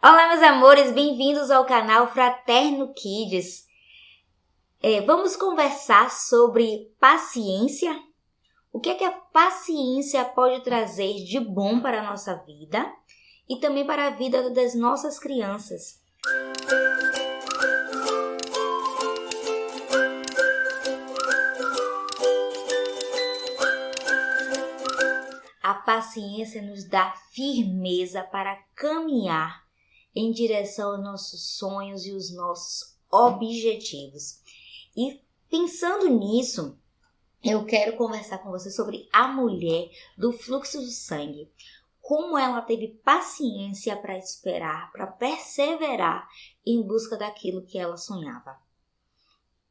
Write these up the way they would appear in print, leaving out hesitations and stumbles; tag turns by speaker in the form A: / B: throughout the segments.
A: Olá, meus amores, bem-vindos ao canal Fraterno Kids. Vamos conversar sobre paciência. O que é que a paciência pode trazer de bom para a nossa vida e também para a vida das nossas crianças. A paciência nos dá firmeza para caminhar em direção aos nossos sonhos e os nossos objetivos. E pensando nisso, eu quero conversar com você sobre a mulher do fluxo do sangue. Como ela teve paciência para esperar, para perseverar em busca daquilo que ela sonhava.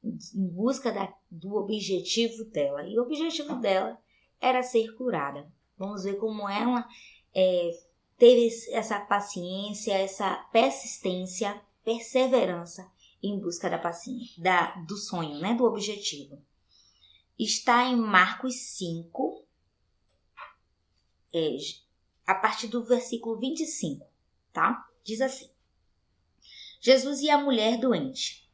A: Em busca do objetivo dela. E o objetivo dela era ser curada. Vamos ver como ela teve essa paciência, essa persistência, perseverança em busca da paciência, do sonho, do objetivo. Está em Marcos 5, a partir do versículo 25, tá? Diz assim: Jesus e a mulher doente.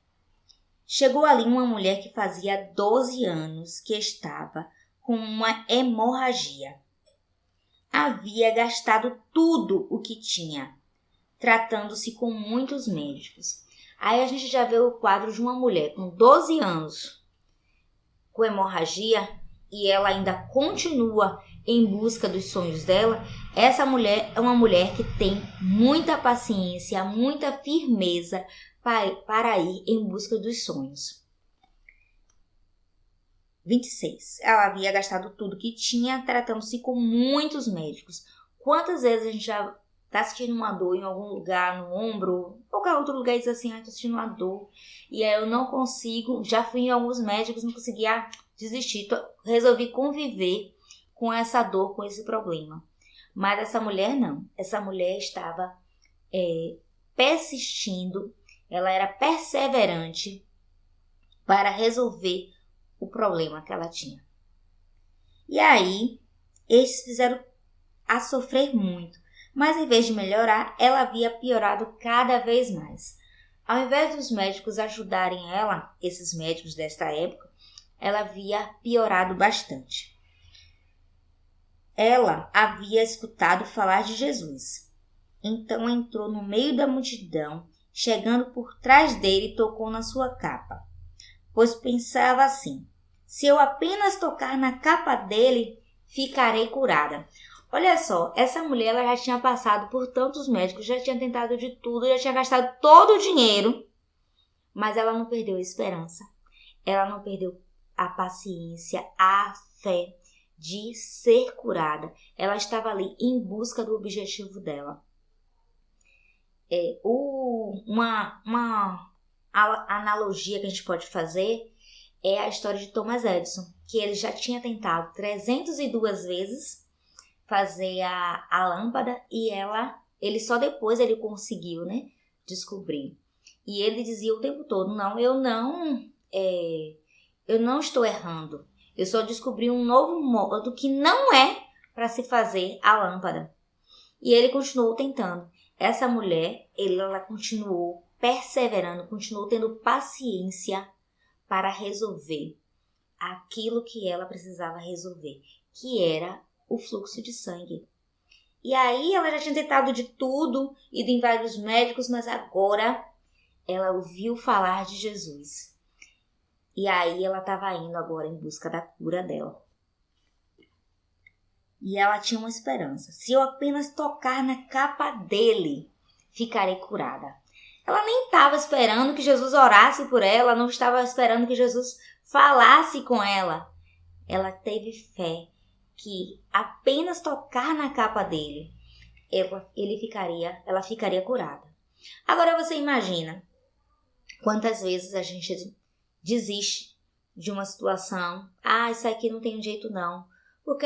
A: Chegou ali uma mulher que fazia 12 anos que estava com uma hemorragia. Havia gastado tudo o que tinha, tratando-se com muitos médicos. Aí a gente já vê o quadro de uma mulher com 12 anos, com hemorragia, e ela ainda continua em busca dos sonhos dela. Essa mulher é uma mulher que tem muita paciência, muita firmeza para ir em busca dos sonhos. 26. Ela havia gastado tudo que tinha, tratando-se com muitos médicos. Quantas vezes a gente já está sentindo uma dor em algum lugar, no ombro, qualquer outro lugar, e diz assim, estou sentindo uma dor, e aí eu não consigo, já fui em alguns médicos, não conseguia desistir, resolvi conviver com essa dor, com esse problema. Mas essa mulher não, essa mulher estava persistindo, ela era perseverante para resolver o problema que ela tinha. E aí, eles fizeram a sofrer muito, mas em vez de melhorar, ela havia piorado cada vez mais. Ao invés dos médicos ajudarem ela, esses médicos desta época, ela havia piorado bastante. Ela havia escutado falar de Jesus. Então entrou no meio da multidão, chegando por trás dele e tocou na sua capa, pois pensava assim: se eu apenas tocar na capa dele, ficarei curada. Olha só, essa mulher ela já tinha passado por tantos médicos, já tinha tentado de tudo, já tinha gastado todo o dinheiro, mas ela não perdeu a esperança. Ela não perdeu a paciência, a fé de ser curada. Ela estava ali em busca do objetivo dela. Uma analogia que a gente pode fazer é a história de Thomas Edison, que ele já tinha tentado 302 vezes fazer a lâmpada e ele só depois ele conseguiu, descobrir. E ele dizia o tempo todo, eu não estou errando, eu só descobri um novo modo que não é para se fazer a lâmpada. E ele continuou tentando. Essa mulher, ela continuou perseverando, continuou tendo paciência para resolver aquilo que ela precisava resolver, que era o fluxo de sangue. E aí ela já tinha tentado de tudo, ido em vários médicos, mas agora ela ouviu falar de Jesus. E aí ela estava indo agora em busca da cura dela. E ela tinha uma esperança: se eu apenas tocar na capa dele, ficarei curada. Ela nem estava esperando que Jesus orasse por ela, não estava esperando que Jesus falasse com ela. Ela teve fé que apenas tocar na capa dele, ela ficaria curada. Agora você imagina quantas vezes a gente desiste de uma situação. Isso aqui não tem jeito não. Porque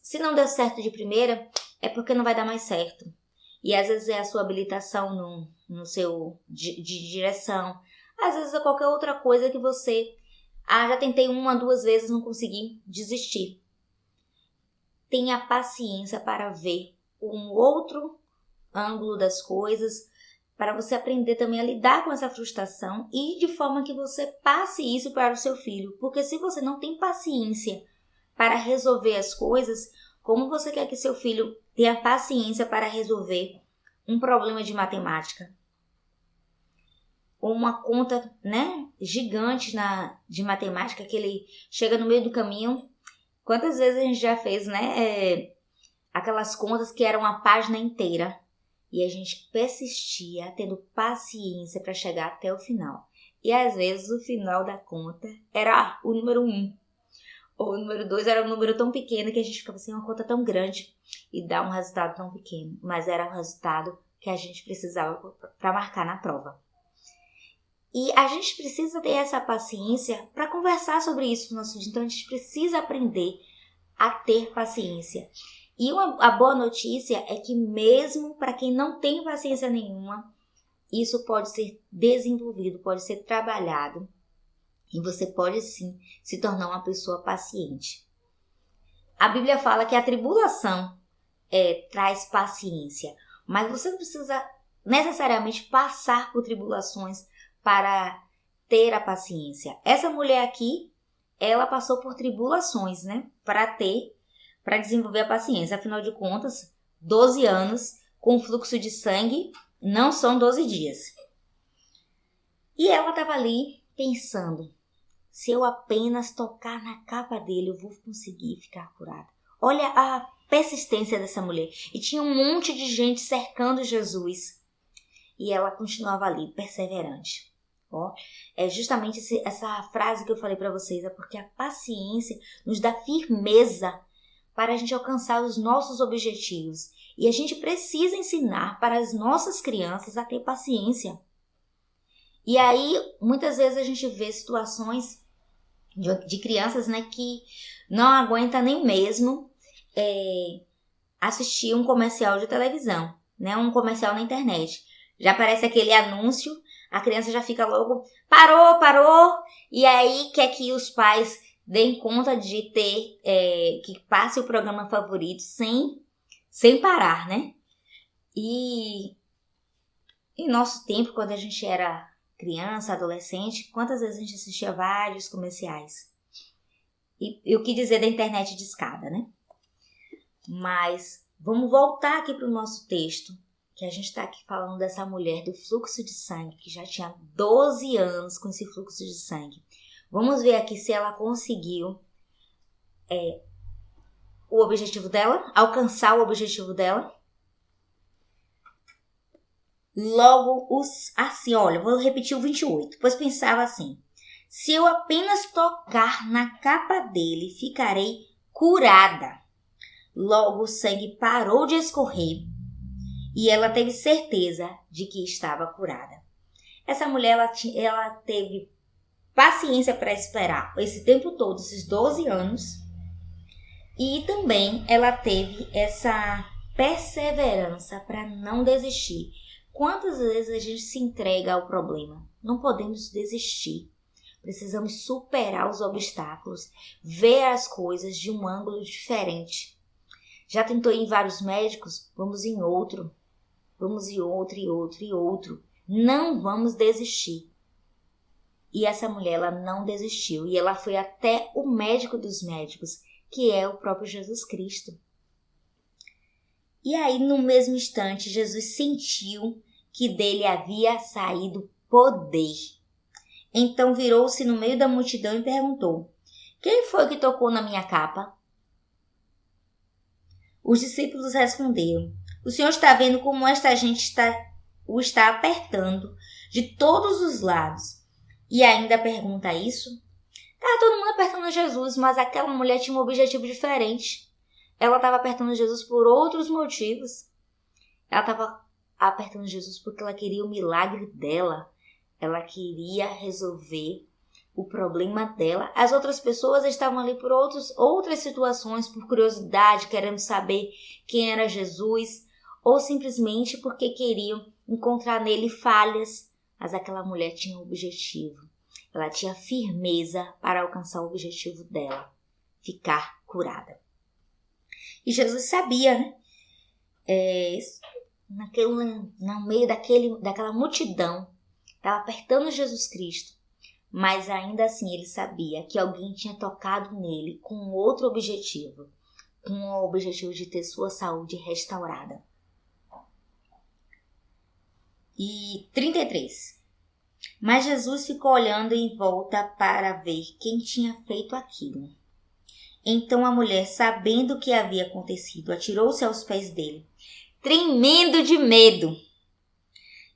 A: se não deu certo de primeira, é porque não vai dar mais certo. E às vezes é a sua habilitação no seu de direção. Às vezes é qualquer outra coisa que você... já tentei 1, 2 vezes, não consegui, desistir. Tenha paciência para ver um outro ângulo das coisas, para você aprender também a lidar com essa frustração e de forma que você passe isso para o seu filho. Porque se você não tem paciência para resolver as coisas, como você quer que seu filho tenha paciência para resolver um problema de matemática? Ou uma conta, né, gigante de matemática que ele chega no meio do caminho. Quantas vezes a gente já fez, né, aquelas contas que eram uma página inteira e a gente persistia tendo paciência para chegar até o final. E às vezes o final da conta era o número 1. Ou o número 2 era um número tão pequeno que a gente ficava assim, uma conta tão grande e dá um resultado tão pequeno. Mas era o resultado que a gente precisava para marcar na prova. E a gente precisa ter essa paciência para conversar sobre isso no nosso dia. Então a gente precisa aprender a ter paciência. E a boa notícia é que mesmo para quem não tem paciência nenhuma, isso pode ser desenvolvido, pode ser trabalhado. E você pode sim se tornar uma pessoa paciente. A Bíblia fala que a tribulação traz paciência. Mas você não precisa necessariamente passar por tribulações para ter a paciência. Essa mulher aqui, ela passou por tribulações, né? Para desenvolver a paciência. Afinal de contas, 12 anos com fluxo de sangue não são 12 dias. E ela estava ali pensando, se eu apenas tocar na capa dele, eu vou conseguir ficar curada. Olha a persistência dessa mulher. E tinha um monte de gente cercando Jesus. E ela continuava ali, perseverante. Ó, é justamente essa frase que eu falei para vocês, é porque a paciência nos dá firmeza para a gente alcançar os nossos objetivos. E a gente precisa ensinar para as nossas crianças a ter paciência. E aí, muitas vezes a gente vê situações de crianças, né, que não aguenta nem mesmo assistir um comercial de televisão, né, um comercial na internet. Já aparece aquele anúncio, a criança já fica logo, parou, e aí quer que os pais deem conta de ter, que passe o programa favorito sem parar, né? E em nosso tempo, quando a gente era criança, adolescente, quantas vezes a gente assistia vários comerciais? E o que dizer da internet de escada, né? Mas vamos voltar aqui para o nosso texto, que a gente está aqui falando dessa mulher do fluxo de sangue, que já tinha 12 anos com esse fluxo de sangue. Vamos ver aqui se ela conseguiu o objetivo dela, alcançar o objetivo dela. Logo, assim, olha, vou repetir o 28, pois pensava assim, se eu apenas tocar na capa dele, ficarei curada. Logo, o sangue parou de escorrer e ela teve certeza de que estava curada. Essa mulher, ela teve paciência para esperar esse tempo todo, esses 12 anos, e também ela teve essa perseverança para não desistir. Quantas vezes a gente se entrega ao problema? Não podemos desistir. Precisamos superar os obstáculos, ver as coisas de um ângulo diferente. Já tentou ir em vários médicos? Vamos em outro. Vamos em outro, e outro, e outro. Não vamos desistir. E essa mulher, ela não desistiu. E ela foi até o médico dos médicos, que é o próprio Jesus Cristo. E aí, no mesmo instante, Jesus sentiu que dele havia saído poder. Então virou-se no meio da multidão e perguntou, quem foi que tocou na minha capa? Os discípulos responderam, o Senhor está vendo como esta gente o está apertando de todos os lados. E ainda pergunta isso? Estava todo mundo apertando Jesus, mas aquela mulher tinha um objetivo diferente. Ela estava apertando Jesus por outros motivos. Ela estava apertando Jesus porque ela queria o milagre dela. Ela queria resolver o problema dela. As outras pessoas estavam ali por outras situações, por curiosidade, querendo saber quem era Jesus, ou simplesmente porque queriam encontrar nele falhas. Mas aquela mulher tinha um objetivo. Ela tinha firmeza para alcançar o objetivo dela, ficar curada. E Jesus sabia, né? no meio daquela multidão, estava apertando Jesus Cristo, mas ainda assim ele sabia que alguém tinha tocado nele com outro objetivo, com o objetivo de ter sua saúde restaurada. E 33. Mas Jesus ficou olhando em volta para ver quem tinha feito aquilo. Então a mulher, sabendo o que havia acontecido, atirou-se aos pés dele, tremendo de medo,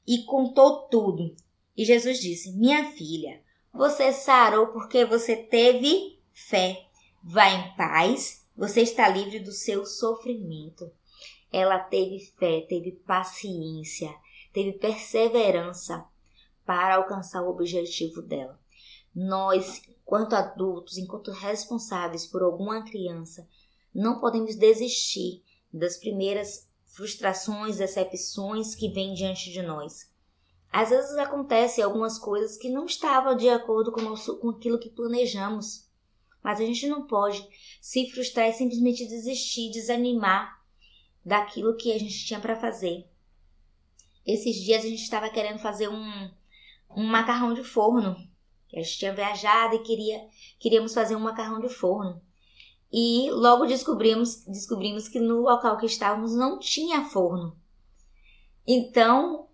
A: e contou tudo. E Jesus disse: minha filha, você sarou porque você teve fé. Vá em paz, você está livre do seu sofrimento. Ela teve fé, teve paciência, teve perseverança para alcançar o objetivo dela. Nós, enquanto adultos, enquanto responsáveis por alguma criança, não podemos desistir das primeiras frustrações, decepções que vêm diante de nós. Às vezes acontecem algumas coisas que não estavam de acordo com aquilo que planejamos, mas a gente não pode se frustrar e simplesmente desistir, desanimar daquilo que a gente tinha para fazer. Esses dias a gente estava querendo fazer um macarrão de forno. A gente tinha viajado e queríamos fazer um macarrão de forno. E logo descobrimos que no local que estávamos não tinha forno. Então,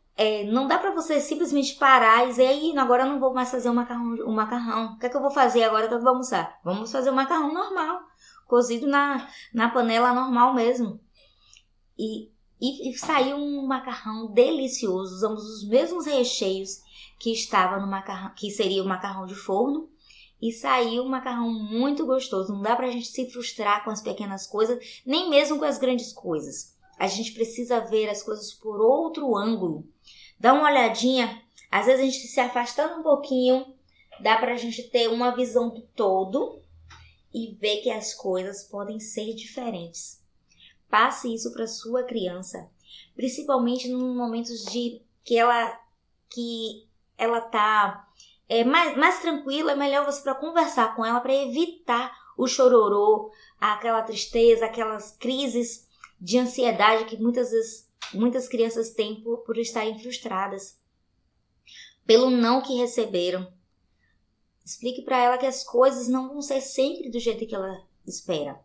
A: não dá para você simplesmente parar e dizer: agora eu não vou mais fazer um macarrão. O que é que eu vou fazer agora que eu vou almoçar? Vamos fazer um macarrão normal, cozido na panela normal mesmo. E saiu um macarrão delicioso. Usamos os mesmos recheios que estava no macarrão, que seria o macarrão de forno, e saiu um macarrão muito gostoso. Não dá pra gente se frustrar com as pequenas coisas, nem mesmo com as grandes coisas. A gente precisa ver as coisas por outro ângulo. Dá uma olhadinha, às vezes a gente se afastando um pouquinho, dá pra gente ter uma visão do todo e ver que as coisas podem ser diferentes. Passe isso para sua criança, principalmente nos momentos que ela tá mais tranquila. É melhor você para conversar com ela, para evitar o chororô, aquela tristeza, aquelas crises de ansiedade que muitas crianças têm por estarem frustradas pelo não que receberam. Explique para ela que as coisas não vão ser sempre do jeito que ela espera.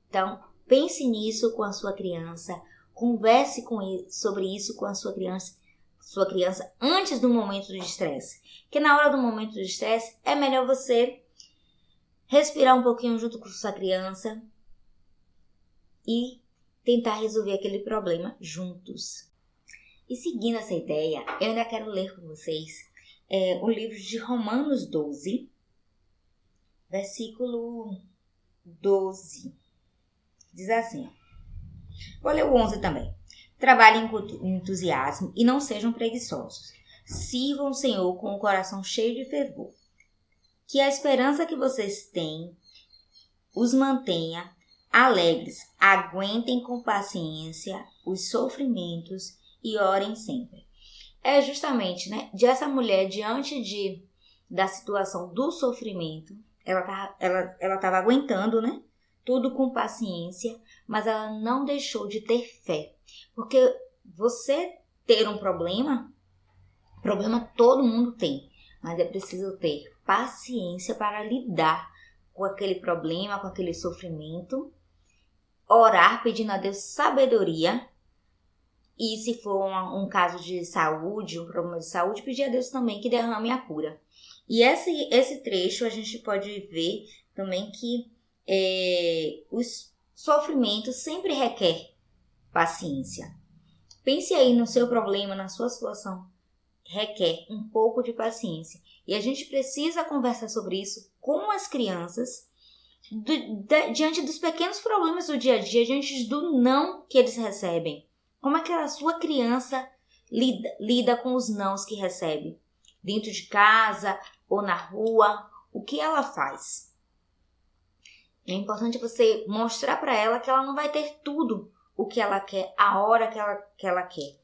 A: Então, pense nisso com a sua criança, converse sobre isso com a sua criança antes do momento de estresse. Porque na hora do momento de estresse é melhor você respirar um pouquinho junto com sua criança e tentar resolver aquele problema juntos. E seguindo essa ideia, eu ainda quero ler com vocês o livro de Romanos 12, versículo 12. Diz assim, vou ler o 11 também. Trabalhem com entusiasmo e não sejam preguiçosos. Sirvam o Senhor com o coração cheio de fervor. Que a esperança que vocês têm os mantenha alegres. Aguentem com paciência os sofrimentos e orem sempre. É justamente, de essa mulher diante da situação do sofrimento, ela estava aguentando, tudo com paciência, mas ela não deixou de ter fé. Porque você ter um problema todo mundo tem, mas é preciso ter paciência para lidar com aquele problema, com aquele sofrimento, orar pedindo a Deus sabedoria, e se for um caso de saúde, um problema de saúde, pedir a Deus também que derrame a cura. E esse trecho a gente pode ver também que os sofrimentos sempre requer paciência. Pense aí no seu problema, na sua situação. Requer um pouco de paciência. E a gente precisa conversar sobre isso com as crianças, diante dos pequenos problemas do dia a dia, diante do não que eles recebem. Como é que a sua criança lida com os nãos que recebe? Dentro de casa ou na rua? O que ela faz? É importante você mostrar para ela que ela não vai ter tudo o que ela quer, a hora que ela quer.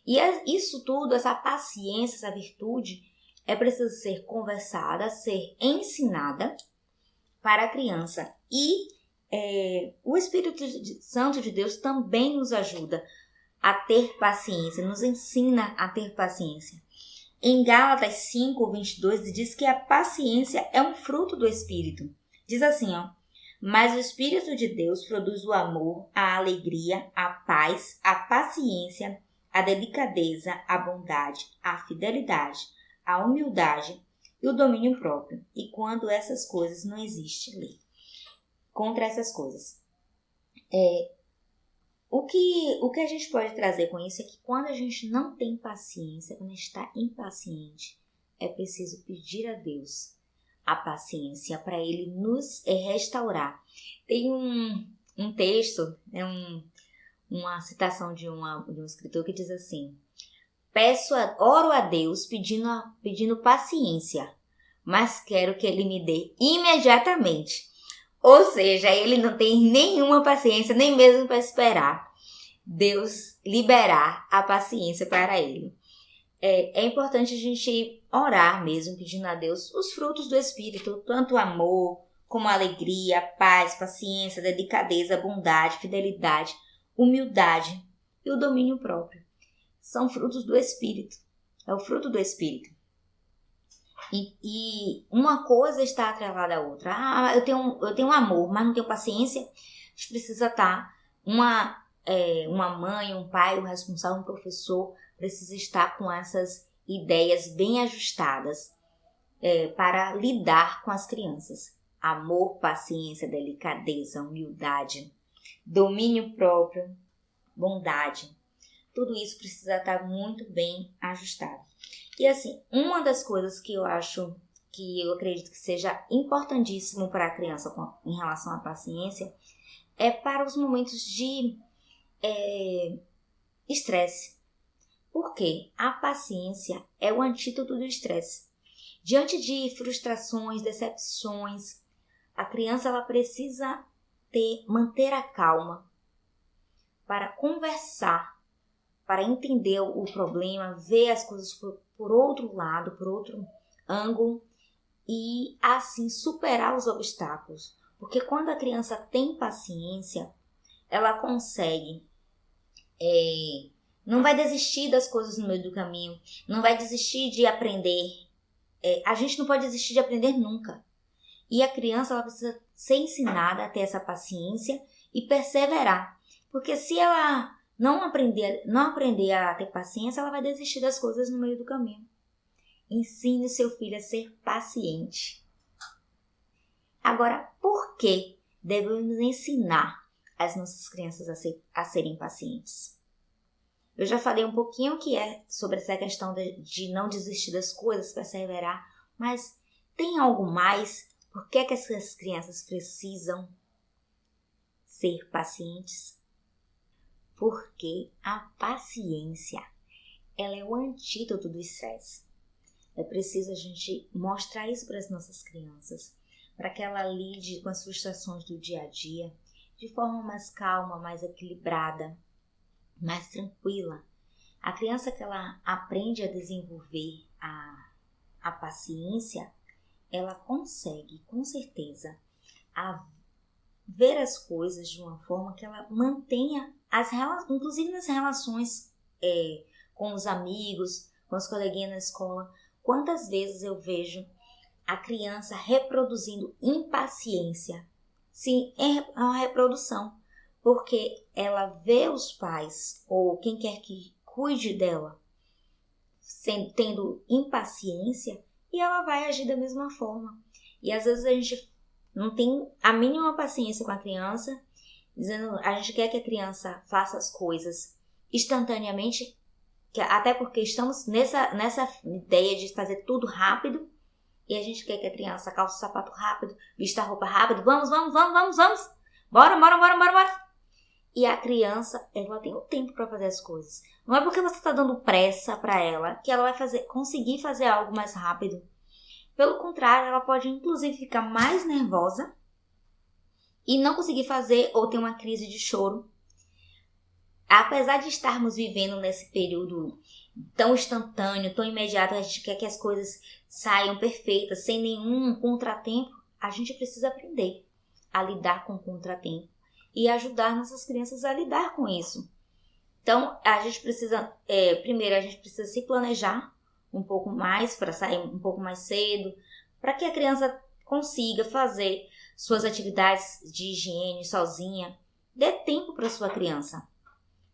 A: E isso tudo, essa paciência, essa virtude, é preciso ser conversada, ser ensinada para a criança. E o Espírito Santo de Deus também nos ajuda a ter paciência, nos ensina a ter paciência. Em Gálatas 5:22 diz que a paciência é um fruto do Espírito. Diz assim, mas o Espírito de Deus produz o amor, a alegria, a paz, a paciência, a delicadeza, a bondade, a fidelidade, a humildade e o domínio próprio. E quando essas coisas não existe lei contra essas coisas. O que a gente pode trazer com isso é que quando a gente não tem paciência, quando a gente está impaciente, é preciso pedir a Deus a paciência para Ele nos restaurar. Tem um texto, uma citação de um escritor que diz assim: oro a Deus pedindo paciência, mas quero que Ele me dê imediatamente. Ou seja, Ele não tem nenhuma paciência, nem mesmo para esperar Deus liberar a paciência para Ele. É importante a gente orar mesmo, pedindo a Deus os frutos do Espírito, tanto amor, como alegria, paz, paciência, delicadeza, bondade, fidelidade, humildade e o domínio próprio. São frutos do Espírito. É o fruto do Espírito. E uma coisa está atrelada à outra. Eu tenho amor, mas não tenho paciência. A gente precisa estar. Uma mãe, um pai, um responsável, um professor precisa estar com essas ideias bem ajustadas para lidar com as crianças. Amor, paciência, delicadeza, humildade, domínio próprio, bondade. Tudo isso precisa estar muito bem ajustado. E assim, uma das coisas que eu acredito que seja importantíssimo para a criança em relação à paciência é para os momentos de estresse. Por quê? A paciência é o antídoto do estresse. Diante de frustrações, decepções, a criança ela precisa manter a calma para conversar, para entender o problema, ver as coisas por outro lado, por outro ângulo e assim superar os obstáculos. Porque quando a criança tem paciência, ela consegue, não vai desistir das coisas no meio do caminho, não vai desistir de aprender. A gente não pode desistir de aprender nunca. E a criança ela precisa ser ensinada a ter essa paciência e perseverar. Porque se ela não aprender a ter paciência, ela vai desistir das coisas no meio do caminho. Ensine seu filho a ser paciente. Agora, por que devemos ensinar as nossas crianças a serem pacientes? Eu já falei um pouquinho sobre essa questão de não desistir das coisas, perseverar, mas tem algo mais? Por que essas crianças precisam ser pacientes? Porque a paciência, ela é o antídoto do estresse. É preciso a gente mostrar isso para as nossas crianças, para que ela lide com as frustrações do dia a dia de forma mais calma, mais equilibrada, mais tranquila. A criança que ela aprende a desenvolver a paciência, ela consegue, com certeza, ver as coisas de uma forma que ela mantenha inclusive nas relações com os amigos, com os coleguinhas na escola. Quantas vezes eu vejo a criança reproduzindo impaciência? Sim, é uma reprodução, porque ela vê os pais ou quem quer que cuide dela tendo impaciência e ela vai agir da mesma forma. E às vezes a gente não tem a mínima paciência com a criança, a gente quer que a criança faça as coisas instantaneamente, até porque estamos nessa ideia de fazer tudo rápido, e a gente quer que a criança calce o sapato rápido, vista a roupa rápido, vamos, bora. E a criança, ela tem o tempo para fazer as coisas. Não é porque você está dando pressa para ela que ela vai conseguir fazer algo mais rápido. Pelo contrário, ela pode inclusive ficar mais nervosa e não conseguir fazer ou ter uma crise de choro. Apesar de estarmos vivendo nesse período tão instantâneo, tão imediato, a gente quer que as coisas saiam perfeitas, sem nenhum contratempo, a gente precisa aprender a lidar com o contratempo e ajudar nossas crianças a lidar com isso. Então, a gente precisa, primeiro, a gente precisa se planejar um pouco mais para sair um pouco mais cedo, para que a criança consiga fazer suas atividades de higiene sozinha. Dê tempo para sua criança.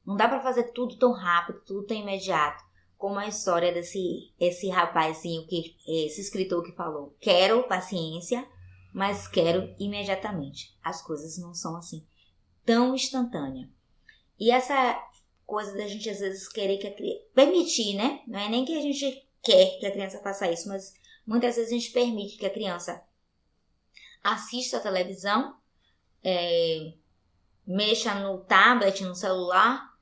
A: Não dá para fazer tudo tão rápido, tudo tão imediato, como a história esse rapazinho, esse escritor que falou: quero paciência, mas quero imediatamente. As coisas não são assim, tão instantâneas. E essa coisa da gente às vezes querer que a criança... permitir, né? Não é nem que a gente quer que a criança faça isso, mas muitas vezes a gente permite que a criança assista a televisão, mexa no tablet, no celular,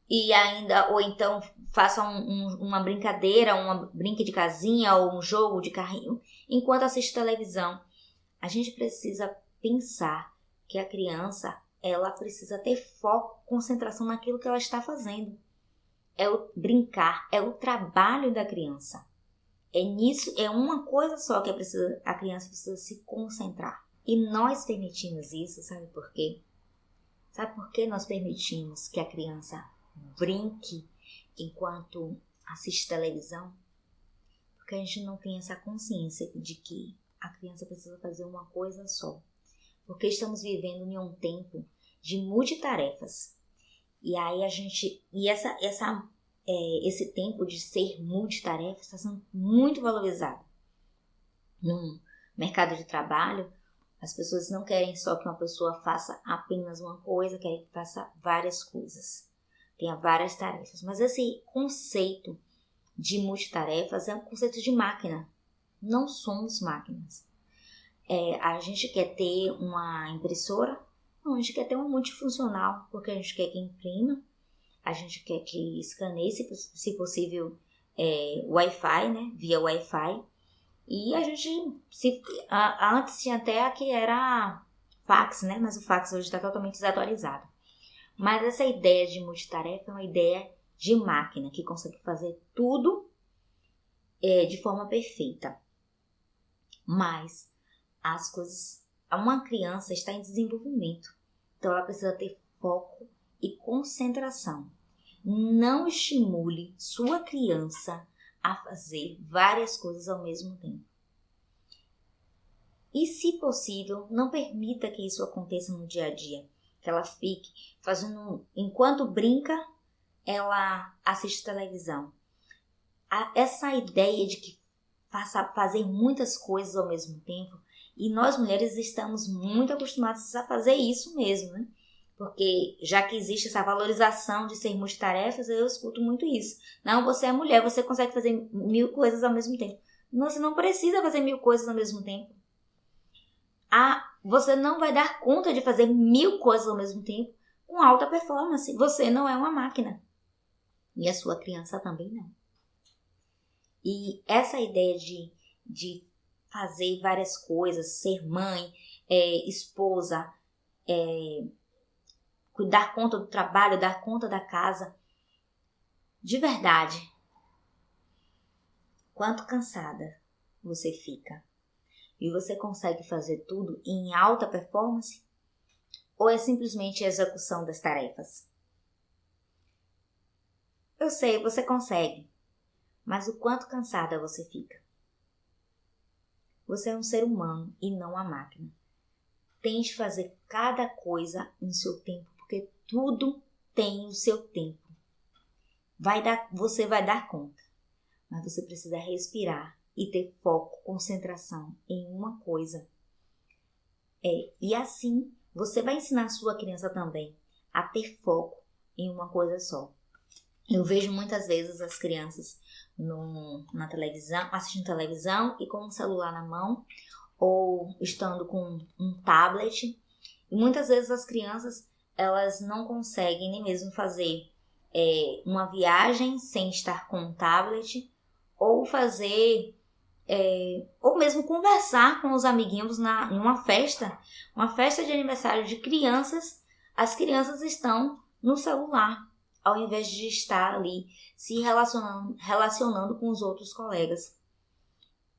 A: e ainda, ou então faça uma brincadeira, brinque de casinha ou um jogo de carrinho, enquanto assiste televisão. A gente precisa pensar que a criança, ela precisa ter foco, concentração naquilo que ela está fazendo. É o brincar, é o trabalho da criança. É nisso, é uma coisa só que a criança precisa se concentrar. E nós permitimos isso, sabe por quê? Sabe por que nós permitimos que a criança brinque enquanto assiste televisão? Porque a gente não tem essa consciência de que a criança precisa fazer uma coisa só. Porque estamos vivendo em um tempo de multitarefas. E aí esse tempo de ser multitarefa está sendo muito valorizado. No mercado de trabalho, as pessoas não querem só que uma pessoa faça apenas uma coisa, querem que faça várias coisas, tenha várias tarefas. Mas esse conceito de multitarefas é um conceito de máquina. Não somos máquinas. A gente quer ter uma impressora? Não, a gente quer ter uma multifuncional, porque a gente quer que imprima, a gente quer que escaneie, se possível, Wi-Fi, né? Via Wi-Fi. E a gente, antes tinha até a que era fax, né? Mas o fax hoje está totalmente desatualizado. Mas essa ideia de multitarefa é uma ideia de máquina que consegue fazer tudo de forma perfeita. Mas as coisas, uma criança está em desenvolvimento, então ela precisa ter foco e concentração. Não estimule sua criança a fazer várias coisas ao mesmo tempo. E, se possível, não permita que isso aconteça no dia a dia. Que ela fique fazendo, enquanto brinca, ela assiste televisão. Essa ideia de que fazer muitas coisas ao mesmo tempo, e nós mulheres estamos muito acostumadas a fazer isso mesmo, né? Porque já que existe essa valorização de ser multitarefas, eu escuto muito isso. Não, você é mulher, você consegue fazer 1000 coisas ao mesmo tempo. Você não precisa fazer 1000 coisas ao mesmo tempo. Você não vai dar conta de fazer 1000 coisas ao mesmo tempo com alta performance. Você não é uma máquina. E a sua criança também não. E essa ideia de fazer várias coisas, ser mãe, esposa, dar conta do trabalho, dar conta da casa, de verdade, quanto cansada você fica? E você consegue fazer tudo em alta performance? Ou é simplesmente a execução das tarefas? Eu sei, você consegue, mas o quanto cansada você fica? Você é um ser humano e não uma máquina. Tente fazer cada coisa em seu tempo, porque tudo tem o seu tempo. Você vai dar conta, mas você precisa respirar e ter foco, concentração em uma coisa. E assim, você vai ensinar a sua criança também a ter foco em uma coisa só. Eu vejo muitas vezes as crianças na televisão, assistindo televisão e com um celular na mão, ou estando com um tablet. E muitas vezes as crianças, elas não conseguem nem mesmo fazer uma viagem sem estar com um tablet, ou fazer, ou mesmo conversar com os amiguinhos em uma festa de aniversário de crianças. As crianças estão no celular, ao invés de estar ali se relacionando com os outros colegas.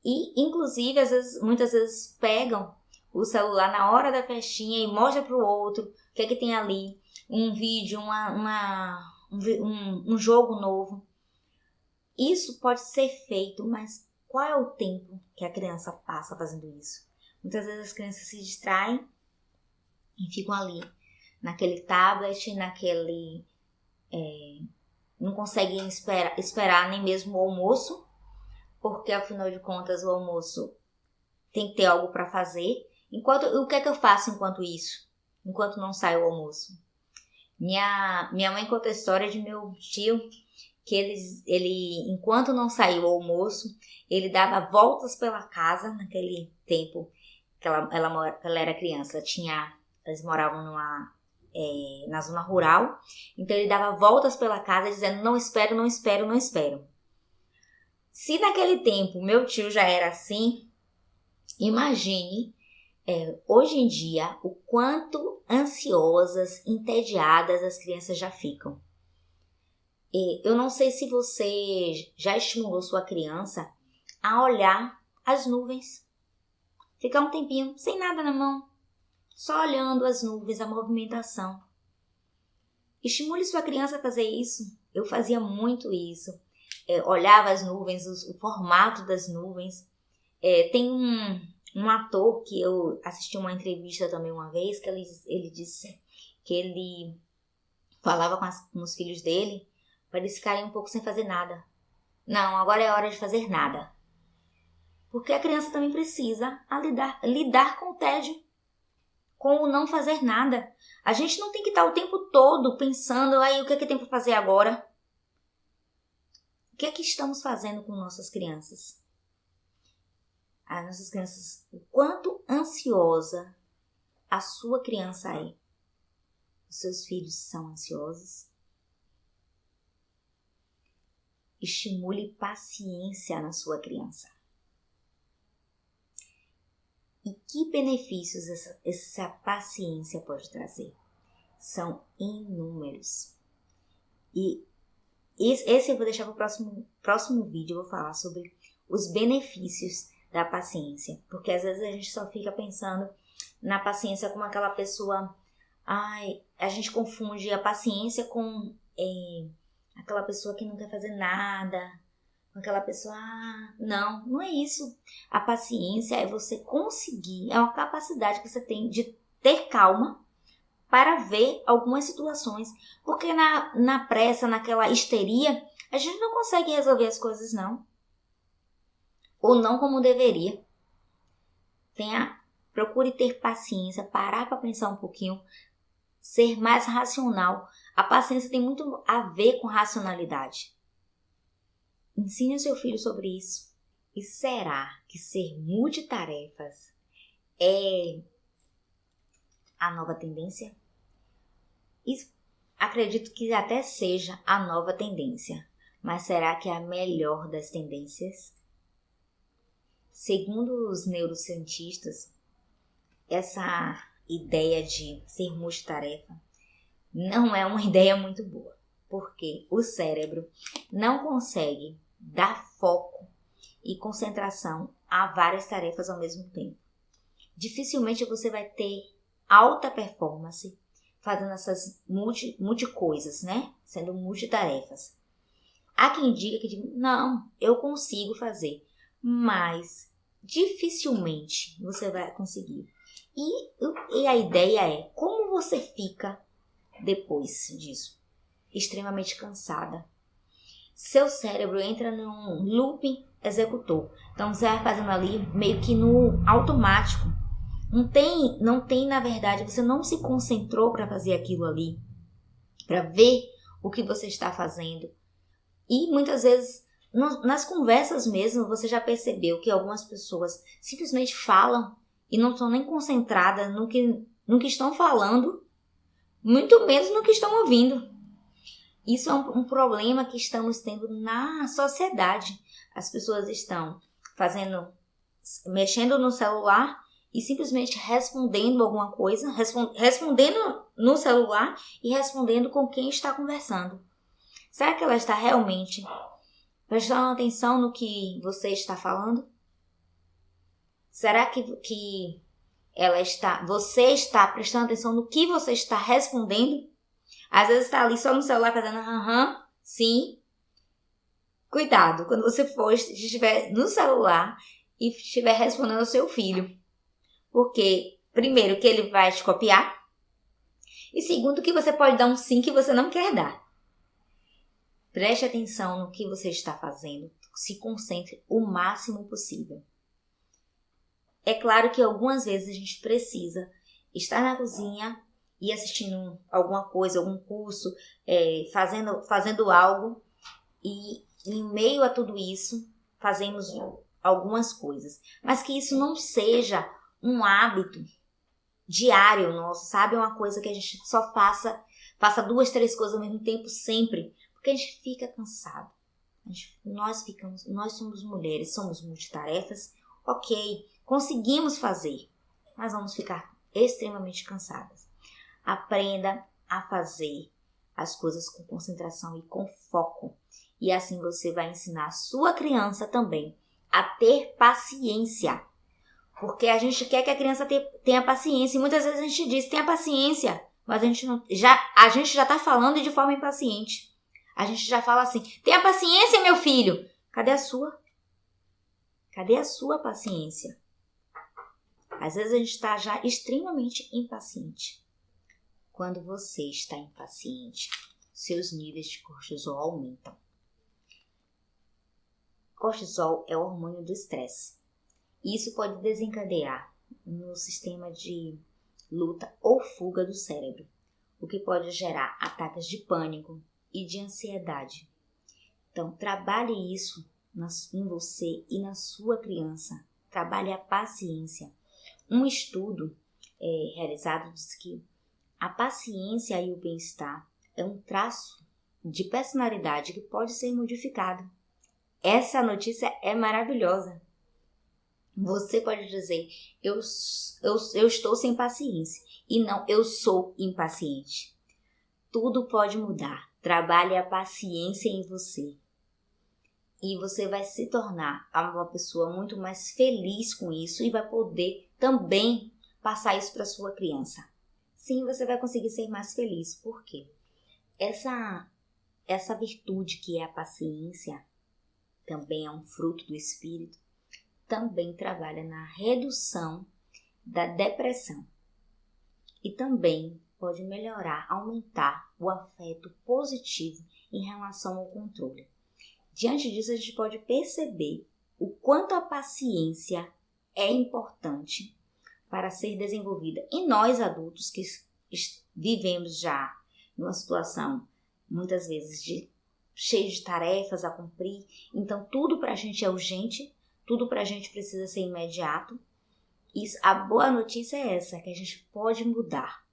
A: E, inclusive, muitas vezes pegam o celular na hora da festinha e mostram para o outro o que é que tem ali. Um vídeo, um jogo novo. Isso pode ser feito, mas qual é o tempo que a criança passa fazendo isso? Muitas vezes as crianças se distraem e ficam ali, naquele tablet, não conseguem esperar nem mesmo o almoço, porque afinal de contas o almoço tem que ter algo para fazer. O que é que eu faço enquanto isso? Enquanto não sai o almoço? Minha mãe conta a história de meu tio, que ele enquanto não saiu o almoço, ele dava voltas pela casa. Naquele tempo que ela era criança, eles moravam na zona rural, então ele dava voltas pela casa dizendo: não espero, não espero, não espero. Se naquele tempo meu tio já era assim, imagine hoje em dia o quanto ansiosas, entediadas as crianças já ficam. Eu não sei se você já estimulou sua criança a olhar as nuvens. Ficar um tempinho sem nada na mão, só olhando as nuvens, a movimentação. Estimule sua criança a fazer isso. Eu fazia muito isso. Olhava as nuvens, o formato das nuvens. Tem um ator que eu assisti uma entrevista também uma vez, que ele disse que ele falava com os filhos dele para eles ficarem um pouco sem fazer nada. Não, agora é hora de fazer nada. Porque a criança também precisa lidar com o tédio, com o não fazer nada. A gente não tem que estar o tempo todo pensando: o que é que tem para fazer agora? O que é que estamos fazendo com nossas crianças? As nossas crianças, o quanto ansiosa a sua criança é. Os seus filhos são ansiosos? Estimule paciência na sua criança. E que benefícios essa paciência pode trazer? São inúmeros. E esse eu vou deixar para o próximo vídeo. Eu vou falar sobre os benefícios da paciência. Porque às vezes a gente só fica pensando na paciência como aquela pessoa... a gente confunde a paciência com aquela pessoa que não quer fazer nada, com aquela pessoa... não é isso. A paciência é você conseguir, é uma capacidade que você tem de ter calma para ver algumas situações. Porque na pressa, naquela histeria, a gente não consegue resolver as coisas, não. Ou não como deveria. Procure ter paciência, parar para pensar um pouquinho, ser mais racional. A paciência tem muito a ver com racionalidade. Ensine o seu filho sobre isso. E será que ser multitarefas é a nova tendência? Acredito que até seja a nova tendência. Mas será que é a melhor das tendências? Segundo os neurocientistas, essa ideia de ser multitarefa não é uma ideia muito boa, porque o cérebro não consegue dar foco e concentração a várias tarefas ao mesmo tempo. Dificilmente você vai ter alta performance fazendo essas multicoisas, né? Sendo multitarefas. Há quem diga não, eu consigo fazer, mas dificilmente você vai conseguir. E a ideia é como você fica depois disso. Extremamente cansada. Seu cérebro entra num looping executor. Então você vai fazendo ali meio que no automático. Não tem, na verdade, você não se concentrou para fazer aquilo ali, para ver o que você está fazendo. E muitas vezes, nas conversas mesmo, você já percebeu que algumas pessoas simplesmente falam e não estão nem concentradas no que estão falando, muito menos no que estão ouvindo. Isso é um problema que estamos tendo na sociedade. As pessoas estão mexendo no celular e simplesmente respondendo alguma coisa, respondendo no celular e respondendo com quem está conversando. Será que ela está realmente prestando atenção no que você está falando? Será que você está prestando atenção no que você está respondendo? Às vezes tá ali só no celular fazendo aham, sim. Cuidado quando você estiver no celular e estiver respondendo ao seu filho. Porque, primeiro, que ele vai te copiar. E segundo, que você pode dar um sim que você não quer dar. Preste atenção no que você está fazendo. Se concentre o máximo possível. É claro que algumas vezes a gente precisa estar na cozinha e assistindo alguma coisa, algum curso, fazendo algo. E em meio a tudo isso, fazemos algumas coisas. Mas que isso não seja um hábito diário nosso, sabe? Uma coisa que a gente só faça 2, 3 coisas ao mesmo tempo sempre. Porque a gente fica cansado. Nós somos mulheres, somos multitarefas. Ok, conseguimos fazer, mas vamos ficar extremamente cansadas. Aprenda a fazer as coisas com concentração e com foco. E assim você vai ensinar a sua criança também a ter paciência. Porque a gente quer que a criança tenha paciência. E muitas vezes a gente diz, tenha paciência. Mas a gente já está falando de forma impaciente. A gente já fala assim, tenha paciência, meu filho. Cadê a sua? Cadê a sua paciência? Às vezes a gente está já extremamente impaciente. Quando você está impaciente, seus níveis de cortisol aumentam. Cortisol é o hormônio do estresse. Isso pode desencadear no sistema de luta ou fuga do cérebro, o que pode gerar ataques de pânico e de ansiedade. Então, trabalhe isso em você e na sua criança. Trabalhe a paciência. Um estudo realizado diz que a paciência e o bem-estar é um traço de personalidade que pode ser modificado. Essa notícia é maravilhosa. Você pode dizer, eu estou sem paciência. E não, eu sou impaciente. Tudo pode mudar. Trabalhe a paciência em você. E você vai se tornar uma pessoa muito mais feliz com isso e vai poder também passar isso para sua criança. Sim, você vai conseguir ser mais feliz. Por quê? Essa virtude que é a paciência, também é um fruto do espírito, também trabalha na redução da depressão. E também pode melhorar, aumentar o afeto positivo em relação ao controle. Diante disso, a gente pode perceber o quanto a paciência é importante para ser desenvolvida. E nós, adultos, que vivemos já numa situação, muitas vezes, cheia de tarefas a cumprir, então tudo para a gente é urgente, tudo para a gente precisa ser imediato. A boa notícia é essa, que a gente pode mudar.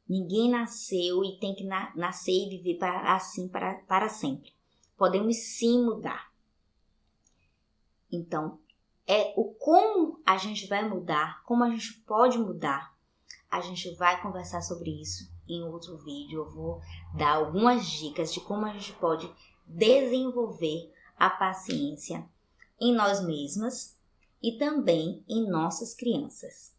A: Ninguém nasceu e tem que nascer e viver assim para sempre. Podemos sim mudar. Então, como a gente vai mudar, como a gente pode mudar, a gente vai conversar sobre isso em outro vídeo. Eu vou dar algumas dicas de como a gente pode desenvolver a paciência em nós mesmas e também em nossas crianças.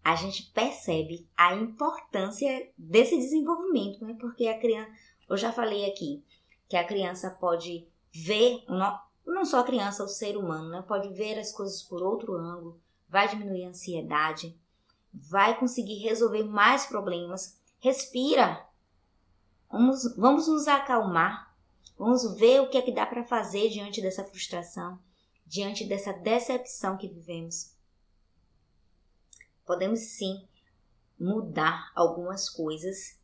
A: A gente percebe a importância desse desenvolvimento, né? Porque a criança, eu já falei aqui, que a criança pode ver, não só a criança, o ser humano, né? Pode ver as coisas por outro ângulo, vai diminuir a ansiedade, vai conseguir resolver mais problemas. Respira, vamos nos acalmar, vamos ver o que é que dá para fazer diante dessa frustração, diante dessa decepção que vivemos. Podemos sim mudar algumas coisas,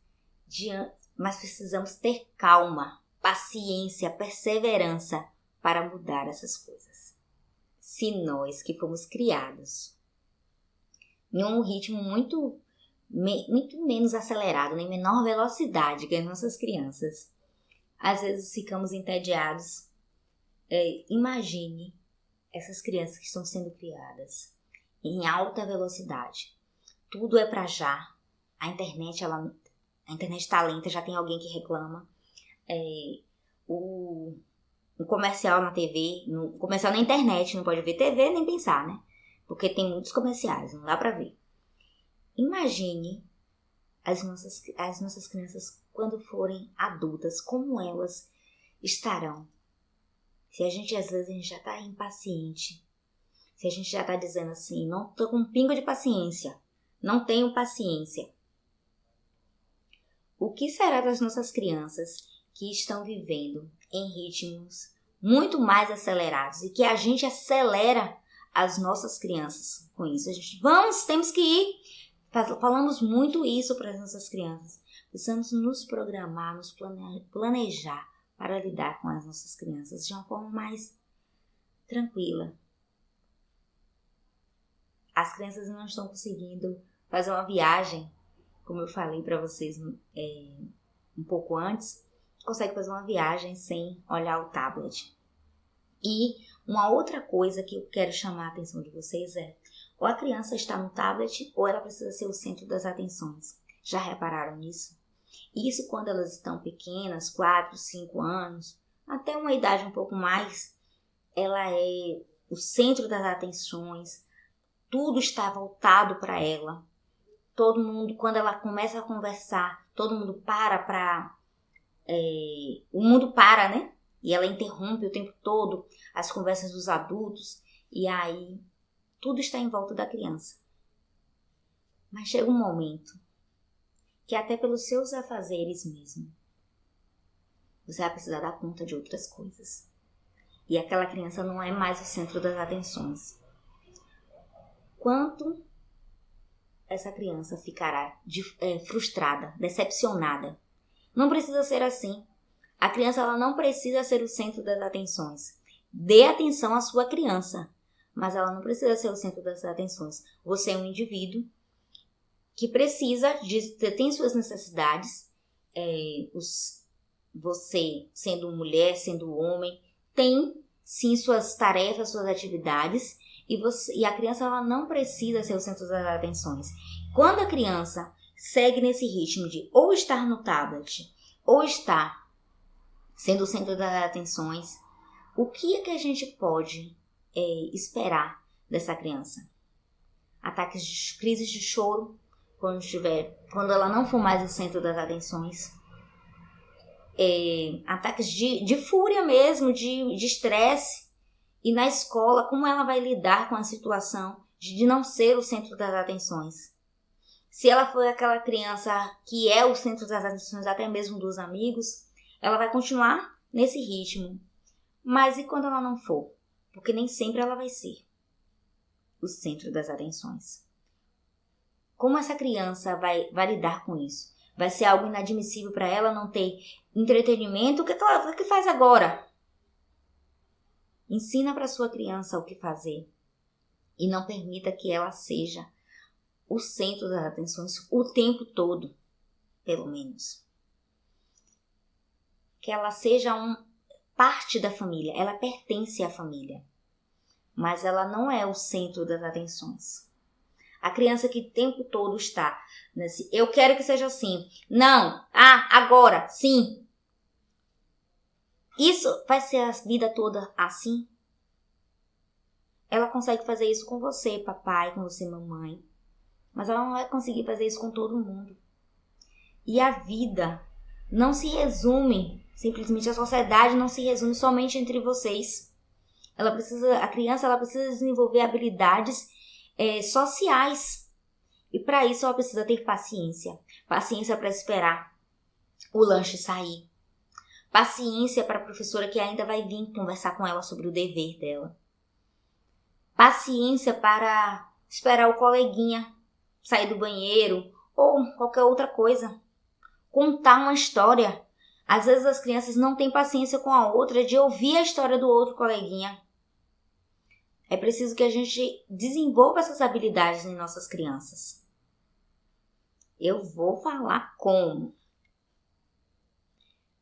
A: mas precisamos ter calma, paciência, perseverança para mudar essas coisas. Se nós que fomos criados em um ritmo muito menos acelerado, em menor velocidade que as nossas crianças, às vezes ficamos entediados. Imagine essas crianças que estão sendo criadas em alta velocidade. Tudo é para já. A internet está lenta, já tem alguém que reclama. O comercial na TV, o comercial na internet, não pode ver TV nem pensar, né? Porque tem muitos comerciais, não dá para ver. Imagine as nossas crianças, quando forem adultas, como elas estarão? Se a gente, às vezes, a gente já está impaciente, se a gente já está dizendo assim, não estou com um pingo de paciência, não tenho paciência. O que será das nossas crianças que estão vivendo em ritmos muito mais acelerados e que a gente acelera as nossas crianças com isso? A gente, temos que ir. Falamos muito isso para as nossas crianças. Precisamos nos programar, nos planejar para lidar com as nossas crianças de uma forma mais tranquila. As crianças não estão conseguindo fazer uma viagem, como eu falei para vocês um pouco antes, consegue fazer uma viagem sem olhar o tablet. E uma outra coisa que eu quero chamar a atenção de vocês é, ou a criança está no tablet ou ela precisa ser o centro das atenções. Já repararam nisso? Isso quando elas estão pequenas, 4, 5 anos, até uma idade um pouco mais, ela é o centro das atenções, tudo está voltado para ela. Todo mundo, quando ela começa a conversar, todo mundo o mundo para, né? E ela interrompe o tempo todo as conversas dos adultos. E aí, tudo está em volta da criança. Mas chega um momento que até pelos seus afazeres mesmo, você vai precisar dar conta de outras coisas. E aquela criança não é mais o centro das atenções. Quanto essa criança ficará frustrada, decepcionada? Não precisa ser assim. A criança ela não precisa ser o centro das atenções. Dê atenção à sua criança, mas ela não precisa ser o centro das atenções. Você é um indivíduo que precisa, tem suas necessidades. Você, sendo mulher, sendo homem, tem sim suas tarefas, suas atividades. E a criança ela não precisa ser o centro das atenções. Quando a criança segue nesse ritmo de ou estar no tablet ou estar sendo o centro das atenções, o que é que a gente pode esperar dessa criança? Ataques de crises de choro, quando ela não for mais o centro das atenções. Ataques de fúria mesmo, de estresse. E na escola, como ela vai lidar com a situação de não ser o centro das atenções? Se ela for aquela criança que é o centro das atenções até mesmo dos amigos, ela vai continuar nesse ritmo. Mas e quando ela não for? Porque nem sempre ela vai ser o centro das atenções. Como essa criança vai lidar com isso? Vai ser algo inadmissível para ela não ter entretenimento? O que faz agora? Ensina para sua criança o que fazer. E não permita que ela seja o centro das atenções o tempo todo, pelo menos. Que ela seja parte da família, ela pertence à família, mas ela não é o centro das atenções. A criança que o tempo todo está nesse, eu quero que seja assim, não, agora, sim. Isso vai ser a vida toda assim? Ela consegue fazer isso com você, papai, com você, mamãe, mas ela não vai conseguir fazer isso com todo mundo. E a vida não se resume, simplesmente a sociedade não se resume somente entre vocês. A criança ela precisa desenvolver habilidades sociais. E para isso ela precisa ter paciência. Paciência para esperar o lanche sair. Paciência para a professora que ainda vai vir conversar com ela sobre o dever dela. Paciência para esperar o coleguinha sair do banheiro ou qualquer outra coisa. Contar uma história. Às vezes as crianças não têm paciência com a outra de ouvir a história do outro coleguinha. É preciso que a gente desenvolva essas habilidades em nossas crianças. Eu vou falar como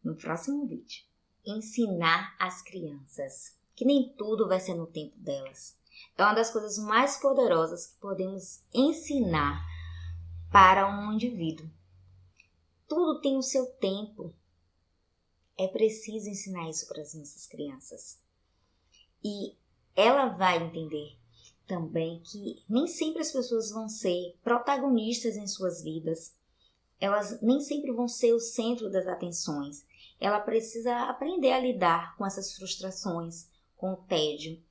A: no próximo vídeo. Ensinar as crianças, que nem tudo vai ser no tempo delas. É uma das coisas mais poderosas que podemos ensinar para um indivíduo. Tudo tem o seu tempo. É preciso ensinar isso para as nossas crianças. E ela vai entender também que nem sempre as pessoas vão ser protagonistas em suas vidas. elas nem sempre vão ser o centro das atenções. Ela precisa aprender a lidar com essas frustrações, com o tédio,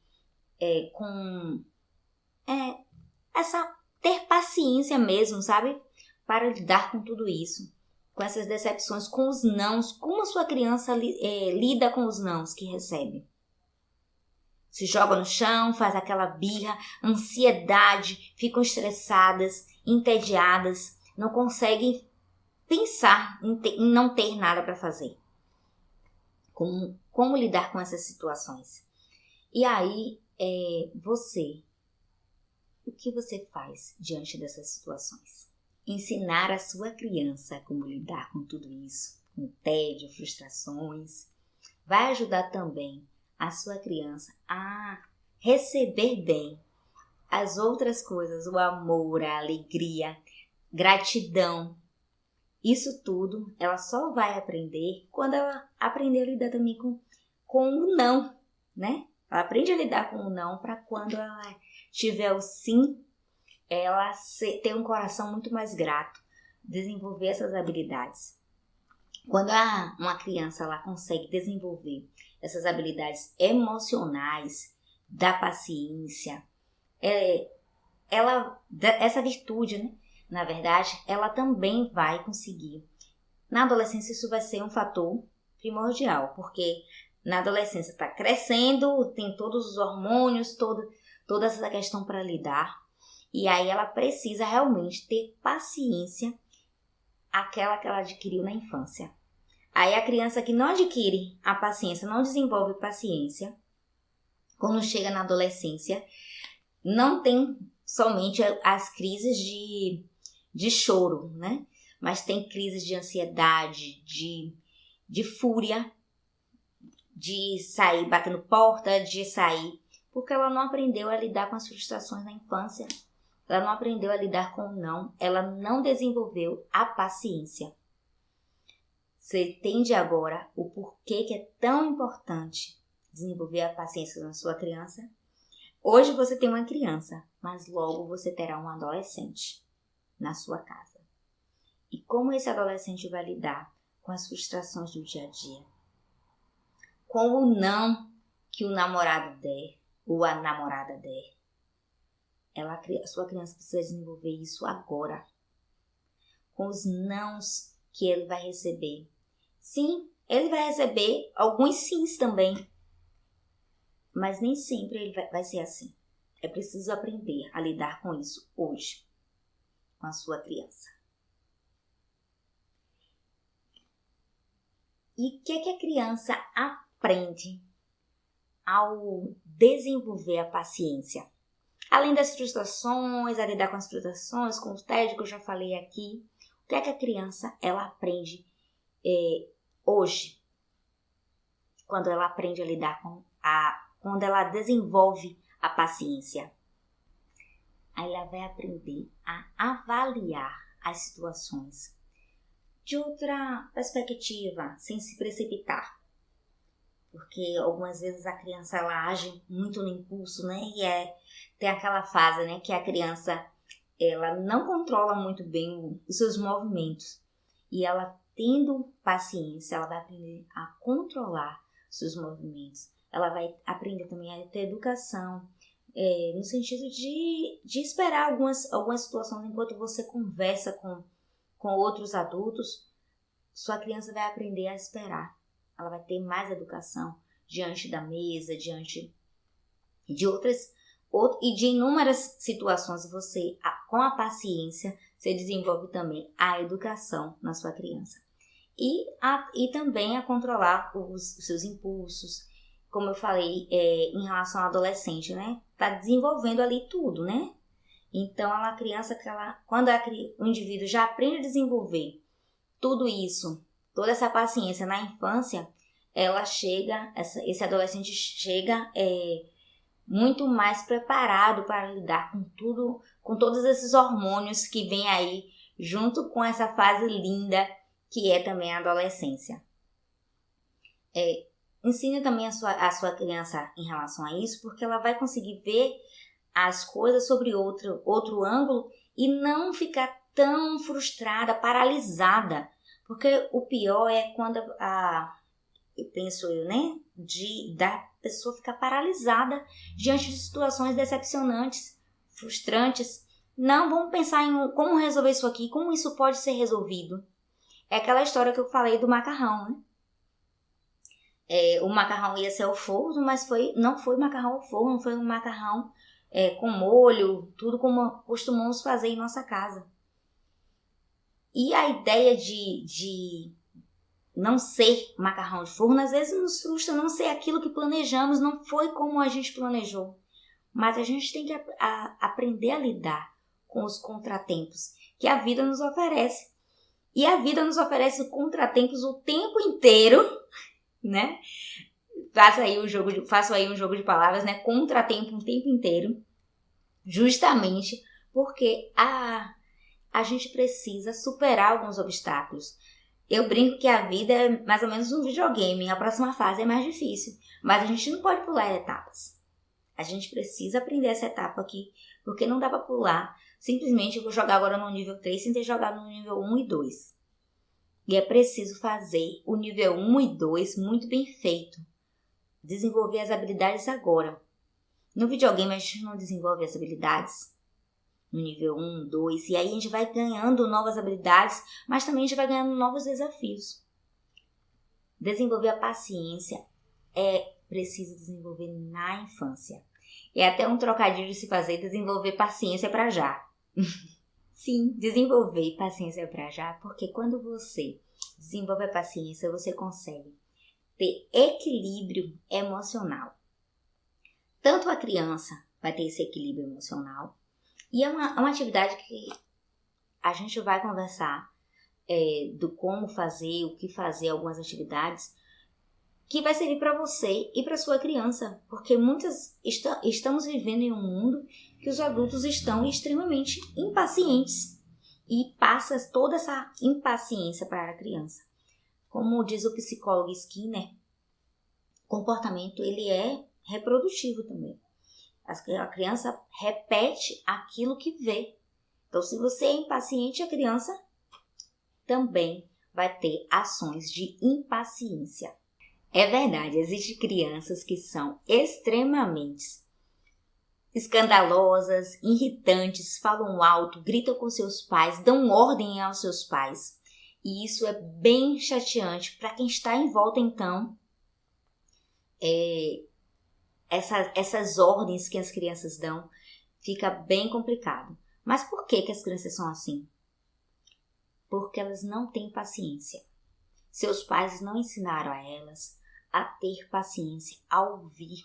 A: ter paciência mesmo, sabe? Para lidar com tudo isso, com essas decepções, com os nãos. Como a sua criança lida com os nãos que recebe? Se joga no chão, faz aquela birra, ansiedade, ficam estressadas, entediadas, não conseguem pensar em não ter nada para fazer. Como lidar com essas situações? E aí, o que você faz diante dessas situações? Ensinar a sua criança como lidar com tudo isso, com tédio, frustrações, vai ajudar também a sua criança a receber bem as outras coisas, o amor, a alegria, gratidão. Isso tudo ela só vai aprender quando ela aprender a lidar também com o não, né? Ela aprende a lidar com o não para quando ela tiver o sim, ela ter um coração muito mais grato, desenvolver essas habilidades. Quando uma criança ela consegue desenvolver essas habilidades emocionais, da paciência, essa virtude, né? Na verdade, ela também vai conseguir. Na adolescência isso vai ser um fator primordial, porque na adolescência está crescendo, tem todos os hormônios, toda essa questão para lidar, e aí ela precisa realmente ter paciência, aquela que ela adquiriu na infância. Aí a criança que não adquire a paciência, não desenvolve paciência, quando chega na adolescência, não tem somente as crises de choro, né? Mas tem crises de ansiedade, de fúria, de sair batendo porta, de sair, porque ela não aprendeu a lidar com as frustrações na infância, ela não aprendeu a lidar com o não, ela não desenvolveu a paciência. Você entende agora o porquê que é tão importante desenvolver a paciência na sua criança? Hoje você tem uma criança, mas logo você terá um adolescente na sua casa. E como esse adolescente vai lidar com as frustrações do dia a dia? Com o não que o namorado der, ou a namorada der. A sua criança precisa desenvolver isso agora. Com os nãos que ele vai receber. Sim, ele vai receber alguns sims também. Mas nem sempre ele vai ser assim. É preciso aprender a lidar com isso hoje, com a sua criança. E o que a criança aprende ao desenvolver a paciência? Além das frustrações, a lidar com as frustrações, com o tédio que eu já falei aqui, o que a criança ela aprende hoje? Quando ela aprende a lidar quando ela desenvolve a paciência. Aí ela vai aprender a avaliar as situações de outra perspectiva, sem se precipitar. Porque algumas vezes a criança ela age muito no impulso, né? E tem aquela fase, né, que a criança ela não controla muito bem os seus movimentos. E ela tendo paciência, ela vai aprender a controlar seus movimentos. Ela vai aprender também a ter educação, no sentido de esperar algumas situações enquanto você conversa com outros adultos. Sua criança vai aprender a esperar. Ela vai ter mais educação diante da mesa, diante de e de inúmeras situações. Você, com a paciência, você desenvolve também a educação na sua criança. E também a controlar os seus impulsos. Como eu falei, em relação ao adolescente, né? Tá desenvolvendo ali tudo, né? Então, a criança, quando o indivíduo já aprende a desenvolver tudo isso, toda essa paciência na infância, esse adolescente chega muito mais preparado para lidar com todos esses hormônios que vêm aí junto com essa fase linda que é também a adolescência. Ensine também a sua criança em relação a isso, porque ela vai conseguir ver as coisas sobre outro ângulo e não ficar tão frustrada, paralisada. Porque o pior é quando da pessoa ficar paralisada diante de situações decepcionantes, frustrantes. Não, vamos pensar em como resolver isso aqui, como isso pode ser resolvido. É aquela história que eu falei do macarrão, né? O macarrão ia ser ao forno, mas não foi macarrão ao forno, foi um macarrão com molho, tudo como costumamos fazer em nossa casa. E a ideia de não ser macarrão de forno, às vezes nos frustra não ser aquilo que planejamos, não foi como a gente planejou. Mas a gente tem que aprender a lidar com os contratempos que a vida nos oferece. E a vida nos oferece contratempos o tempo inteiro, né? Faço aí um jogo de palavras, né? Contratempo o tempo inteiro, justamente porque a gente precisa superar alguns obstáculos. Eu brinco que a vida é mais ou menos um videogame, a próxima fase é mais difícil, mas a gente não pode pular etapas. A gente precisa aprender essa etapa aqui, porque não dá para pular. Simplesmente eu vou jogar agora no nível 3 sem ter jogado no nível 1 e 2. E é preciso fazer o nível 1 e 2 muito bem feito. Desenvolver as habilidades agora. No videogame a gente não desenvolve as habilidades no nível 1, 2, e aí a gente vai ganhando novas habilidades, mas também a gente vai ganhando novos desafios. Desenvolver a paciência é preciso desenvolver na infância. É até um trocadilho de se fazer desenvolver paciência para já. Sim, desenvolver paciência para já, porque quando você desenvolve a paciência, você consegue ter equilíbrio emocional. Tanto a criança vai ter esse equilíbrio emocional, e é uma atividade que a gente vai conversar do como fazer, o que fazer, algumas atividades, que vai servir para você e para sua criança, porque estamos vivendo em um mundo que os adultos estão extremamente impacientes e passa toda essa impaciência para a criança. Como diz o psicólogo Skinner, comportamento ele é reprodutivo também. A criança repete aquilo que vê. Então, se você é impaciente, a criança também vai ter ações de impaciência. É verdade, existem crianças que são extremamente escandalosas, irritantes, falam alto, gritam com seus pais, dão ordem aos seus pais. E isso é bem chateante para quem está em volta, então. Essas ordens que as crianças dão fica bem complicado. Mas por que as crianças são assim? Porque elas não têm paciência. Seus pais não ensinaram a elas a ter paciência, a ouvir,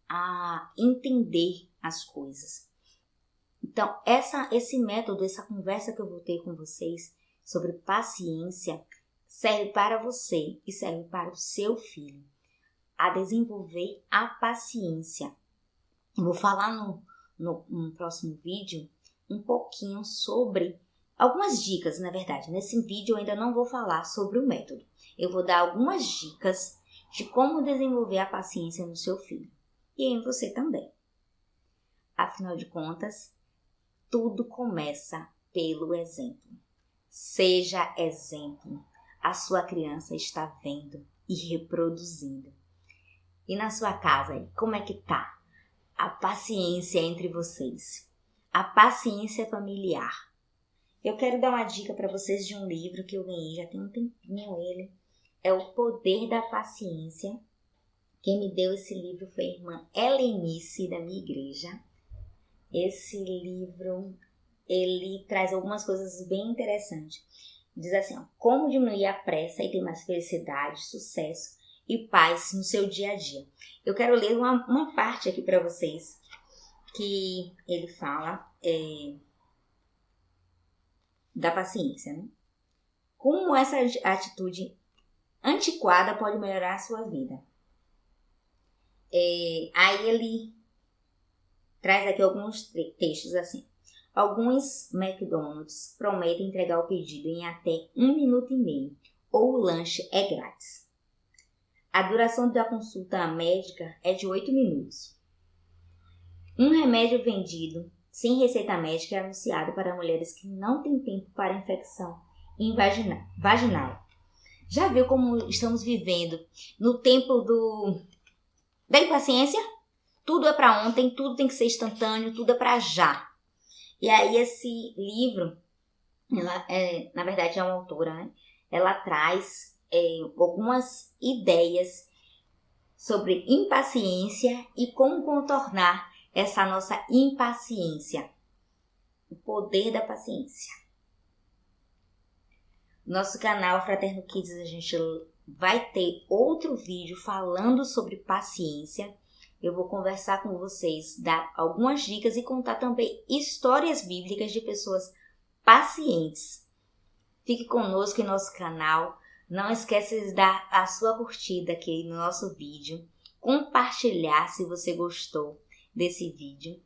A: a entender as coisas. Então, esse método, essa conversa que eu vou ter com vocês sobre paciência serve para você e serve para o seu filho a desenvolver a paciência. Eu vou falar no próximo vídeo um pouquinho sobre algumas dicas, na verdade. Nesse vídeo eu ainda não vou falar sobre o método. Eu vou dar algumas dicas de como desenvolver a paciência no seu filho. E em você também. Afinal de contas, tudo começa pelo exemplo. Seja exemplo. A sua criança está vendo e reproduzindo. E na sua casa, como é que tá a paciência entre vocês? A paciência familiar. Eu quero dar uma dica para vocês de um livro que eu ganhei, já tem um tempinho ele. É O Poder da Paciência. Quem me deu esse livro foi a irmã Helenice, da minha igreja. Esse livro, ele traz algumas coisas bem interessantes. Diz assim, como diminuir a pressa e ter mais felicidade, sucesso e paz no seu dia a dia. Eu quero ler uma parte aqui para vocês, que ele fala da paciência, né? Como essa atitude antiquada pode melhorar a sua vida. Aí ele traz aqui alguns textos assim. Alguns McDonald's prometem entregar o pedido em até 1 minuto e meio, ou o lanche é grátis. A duração da consulta médica é de 8 minutos. Um remédio vendido sem receita médica é anunciado para mulheres que não têm tempo para infecção vaginal. Já viu como estamos vivendo no tempo da impaciência? Tudo é para ontem, tudo tem que ser instantâneo, tudo é para já. E aí esse livro, na verdade é uma autora, né? Ela traz algumas ideias sobre impaciência e como contornar essa nossa impaciência. O poder da paciência. Nosso canal Fraterno Kids, a gente vai ter outro vídeo falando sobre paciência. Eu vou conversar com vocês, dar algumas dicas e contar também histórias bíblicas de pessoas pacientes. Fique conosco em nosso canal. Não esqueça de dar a sua curtida aqui no nosso vídeo. Compartilhar se você gostou desse vídeo.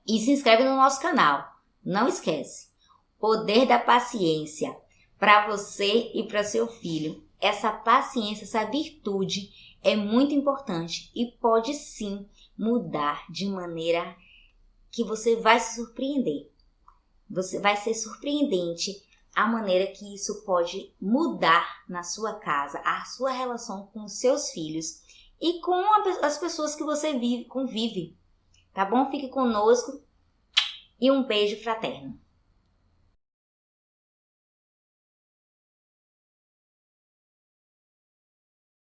A: E se inscreve no nosso canal. Não esquece. Poder da paciência. Para você e para seu filho. Essa paciência, essa virtude é muito importante e pode sim mudar de maneira que você vai se surpreender. Você vai ser surpreendente a maneira que isso pode mudar na sua casa, a sua relação com os seus filhos e com as pessoas que você convive. Tá bom? Fique conosco e um beijo fraterno.